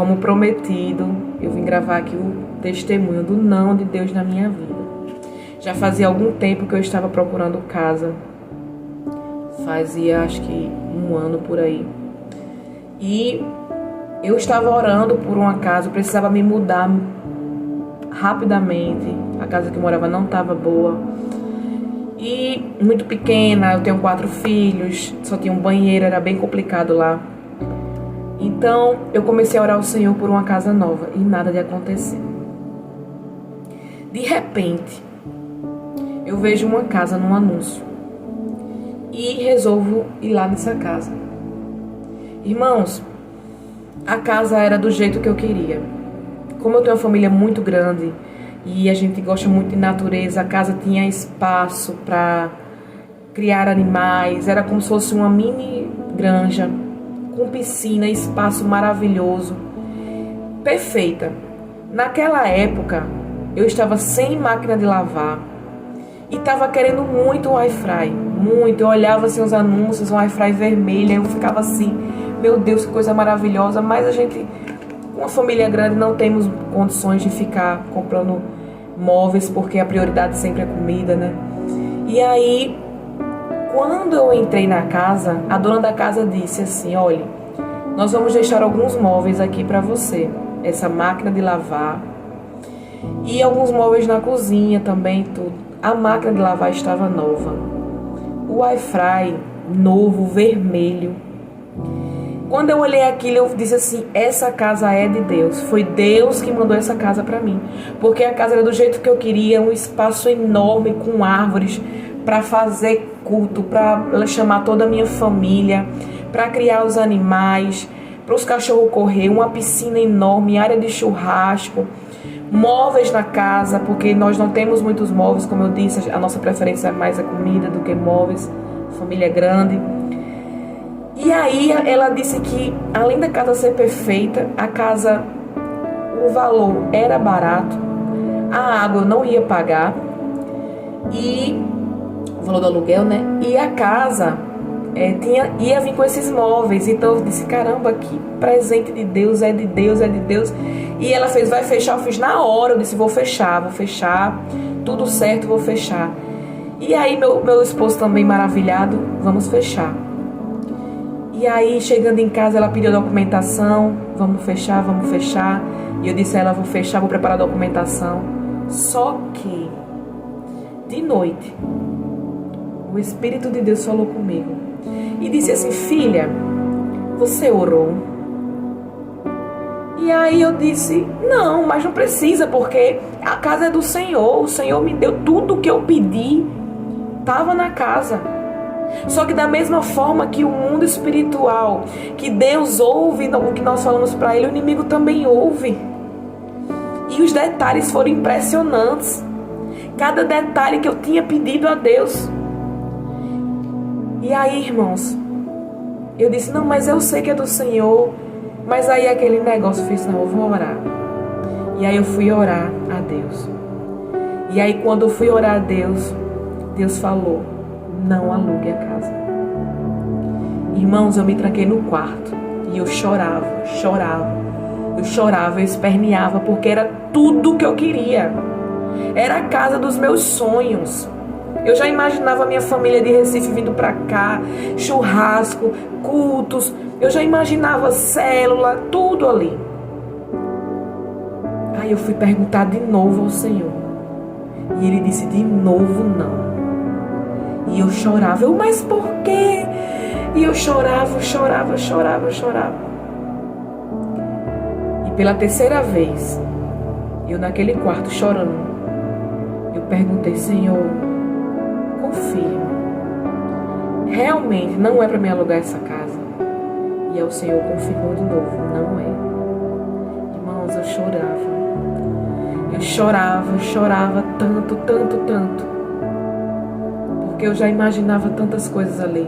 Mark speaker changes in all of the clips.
Speaker 1: como prometido, eu vim gravar aqui o testemunho do não de Deus na minha vida. Já fazia algum tempo que eu estava procurando casa. Fazia acho que 1 ano por aí. E eu estava orando por uma casa, eu precisava me mudar rapidamente. A casa que eu morava não estava boa. E muito pequena, eu tenho 4 filhos, só tinha um banheiro, era bem complicado lá. Então eu comecei a orar ao Senhor por uma casa nova e nada de acontecer. De repente, eu vejo uma casa num anúncio e resolvo ir lá nessa casa. Irmãos, a casa era do jeito que eu queria. Como eu tenho uma família muito grande e a gente gosta muito de natureza, a casa tinha espaço para criar animais, era como se fosse uma mini granja, com piscina, espaço maravilhoso, perfeita. Naquela época, eu estava sem máquina de lavar e estava querendo muito um airfry, muito. Eu olhava assim os anúncios, um airfry vermelho, eu ficava assim, meu Deus, que coisa maravilhosa. Mas a gente, uma família grande, não temos condições de ficar comprando móveis, porque a prioridade sempre é comida, né? E aí, quando eu entrei na casa, a dona da casa disse assim: olha, nós vamos deixar alguns móveis aqui para você. Essa máquina de lavar e alguns móveis na cozinha também, tudo. A máquina de lavar estava nova. O airfry novo, vermelho. Quando eu olhei aquilo, eu disse assim: essa casa é de Deus. Foi Deus que mandou essa casa para mim. Porque a casa era do jeito que eu queria, um espaço enorme com árvores para fazer culto, para chamar toda a minha família, para criar os animais, para os cachorros correr, uma piscina enorme, área de churrasco, móveis na casa, porque nós não temos muitos móveis, como eu disse, a nossa preferência é mais a comida do que móveis, família grande. E aí ela disse que, além da casa ser perfeita, a casa, o valor era barato, a água eu não ia pagar, e o valor do aluguel, né? E a casa ia vir com esses móveis. Então eu disse: caramba, que presente de Deus, é de Deus, é de Deus. E ela fez: vai fechar? Eu fiz na hora. Eu disse: vou fechar, tudo certo, vou fechar. E aí meu esposo também maravilhado: vamos fechar. E aí, chegando em casa, ela pediu a documentação: vamos fechar. E eu disse a ela: vou fechar, vou preparar a documentação. Só que, de noite, o Espírito de Deus falou comigo e disse assim: filha, você orou? E aí eu disse: não, mas não precisa, porque a casa é do Senhor. O Senhor me deu tudo o que eu pedi, estava na casa. Só que da mesma forma que o mundo espiritual, que Deus ouve o que nós falamos para Ele, o inimigo também ouve. E os detalhes foram impressionantes. Cada detalhe que eu tinha pedido a Deus. E aí, irmãos, eu disse: não, mas eu sei que é do Senhor. Mas aí aquele negócio, eu fiz: não, eu vou orar. E aí eu fui orar a Deus. E aí quando eu fui orar a Deus, Deus falou: não alugue a casa. Irmãos, eu me tranquei no quarto e eu chorava, eu esperneava, porque era tudo que eu queria. Era a casa dos meus sonhos. Eu já imaginava a minha família de Recife vindo pra cá, churrasco, cultos. Eu já imaginava célula, tudo ali. Aí eu fui perguntar de novo ao Senhor. E Ele disse de novo não. E eu chorava. Mas por quê? E eu chorava. E pela terceira vez, eu naquele quarto chorando, eu perguntei: Senhor, confirma, realmente não é para me alugar essa casa? E aí o Senhor confirmou de novo: não é. Irmãos, eu chorava tanto, porque eu já imaginava tantas coisas ali.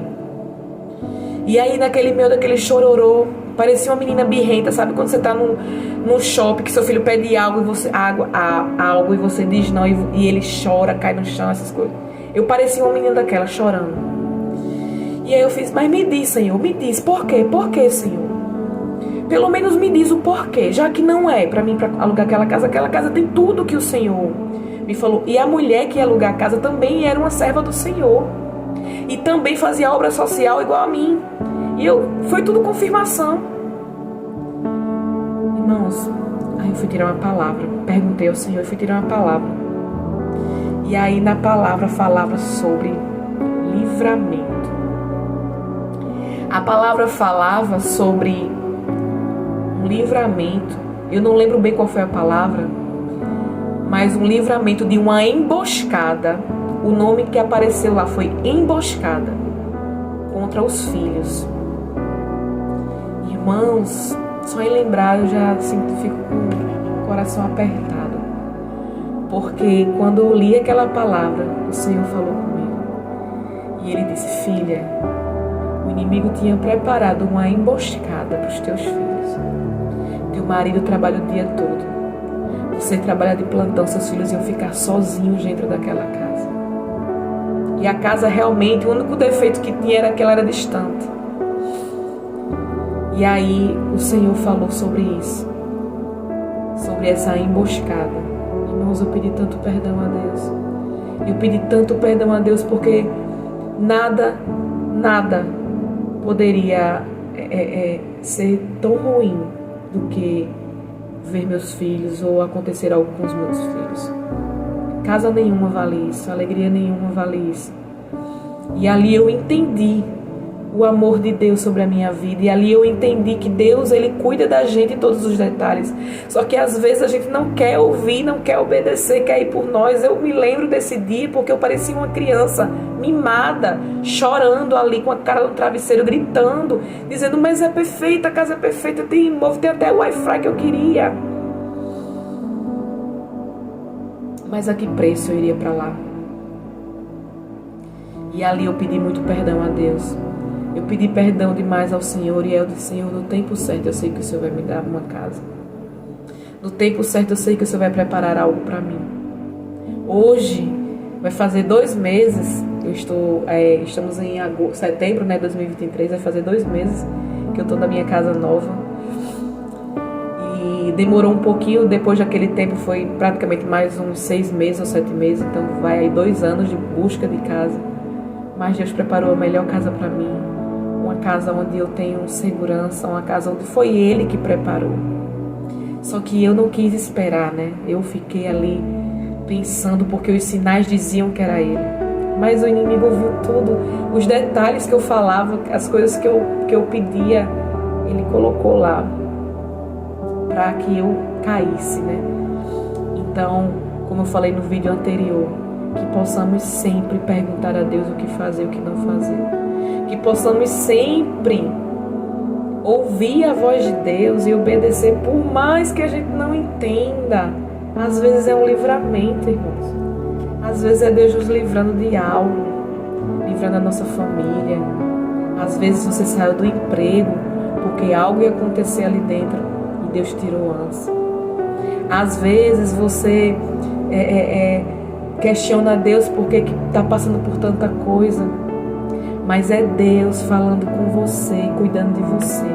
Speaker 1: E aí naquele meio daquele chororô, parecia uma menina birrenta, sabe? Quando você tá no shopping, que seu filho pede algo e você algo e você diz não, e ele chora, cai no chão, essas coisas. Eu parecia uma menina daquela chorando. E aí eu fiz: mas me diz, Senhor, me diz, por quê? Por quê, Senhor? Pelo menos me diz o porquê, já que não é para mim, para alugar aquela casa tem tudo que o Senhor me falou. E a mulher que ia alugar a casa também era uma serva do Senhor. E também fazia obra social igual a mim. E foi tudo confirmação. Irmãos, aí eu fui tirar uma palavra. Perguntei ao Senhor e fui tirar uma palavra. E aí na palavra falava sobre livramento. A palavra falava sobre um livramento. Eu não lembro bem qual foi a palavra, mas um livramento de uma emboscada. O nome que apareceu lá foi emboscada contra os filhos. Irmãos, só em lembrar eu já fico com o coração apertado. Porque quando eu li aquela palavra, o Senhor falou comigo. E Ele disse: filha, o inimigo tinha preparado uma emboscada para os teus filhos. Teu marido trabalha o dia todo. Você trabalha de plantão, seus filhos iam ficar sozinhos dentro daquela casa. E a casa realmente, o único defeito que tinha era que ela era distante. E aí o Senhor falou sobre isso. Sobre essa emboscada. Irmãos, eu pedi tanto perdão a Deus. Eu pedi tanto perdão a Deus porque nada poderia ser tão ruim do que ver meus filhos ou acontecer algo com os meus filhos. Casa nenhuma vale isso, alegria nenhuma vale isso. E ali eu entendi o amor de Deus sobre a minha vida. E ali eu entendi que Deus, Ele cuida da gente em todos os detalhes. Só que às vezes a gente não quer ouvir, não quer obedecer, quer ir por nós. Eu me lembro desse dia porque eu parecia uma criança mimada, chorando ali com a cara no travesseiro, gritando, dizendo: mas é perfeita, a casa é perfeita, tem imóvel, tem até o Wi-Fi que eu queria. Mas a que preço eu iria para lá? E ali eu pedi muito perdão a Deus. Eu pedi perdão demais ao Senhor. E eu disse: Senhor, no tempo certo eu sei que o Senhor vai me dar uma casa. No tempo certo eu sei que o Senhor vai preparar algo para mim. Hoje vai fazer 2 meses. Estamos em setembro, 2023. Vai fazer 2 meses que eu estou na minha casa nova. E demorou um pouquinho. Depois daquele tempo foi praticamente mais uns 6 meses ou 7 meses. Então vai aí 2 anos de busca de casa. Mas Deus preparou a melhor casa para mim. Uma casa onde eu tenho segurança. Uma casa onde foi Ele que preparou. Só que eu não quis esperar, Eu fiquei ali pensando porque os sinais diziam que era Ele. Mas o inimigo ouviu tudo. Os detalhes que eu falava, as coisas que eu pedia, Ele colocou lá para que eu caísse, Então, como eu falei no vídeo anterior, que possamos sempre perguntar a Deus o que fazer e o que não fazer. Que possamos sempre ouvir a voz de Deus e obedecer, por mais que a gente não entenda. Às vezes é um livramento, irmãos. Às vezes é Deus nos livrando de algo, livrando a nossa família. Às vezes você saiu do emprego porque algo ia acontecer ali dentro e Deus tirou antes. Às vezes você questiona Deus porque está passando por tanta coisa, mas é Deus falando com você, cuidando de você.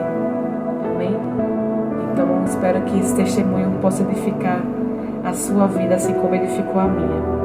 Speaker 1: Amém? Então espero que esse testemunho possa edificar a sua vida assim como edificou a minha.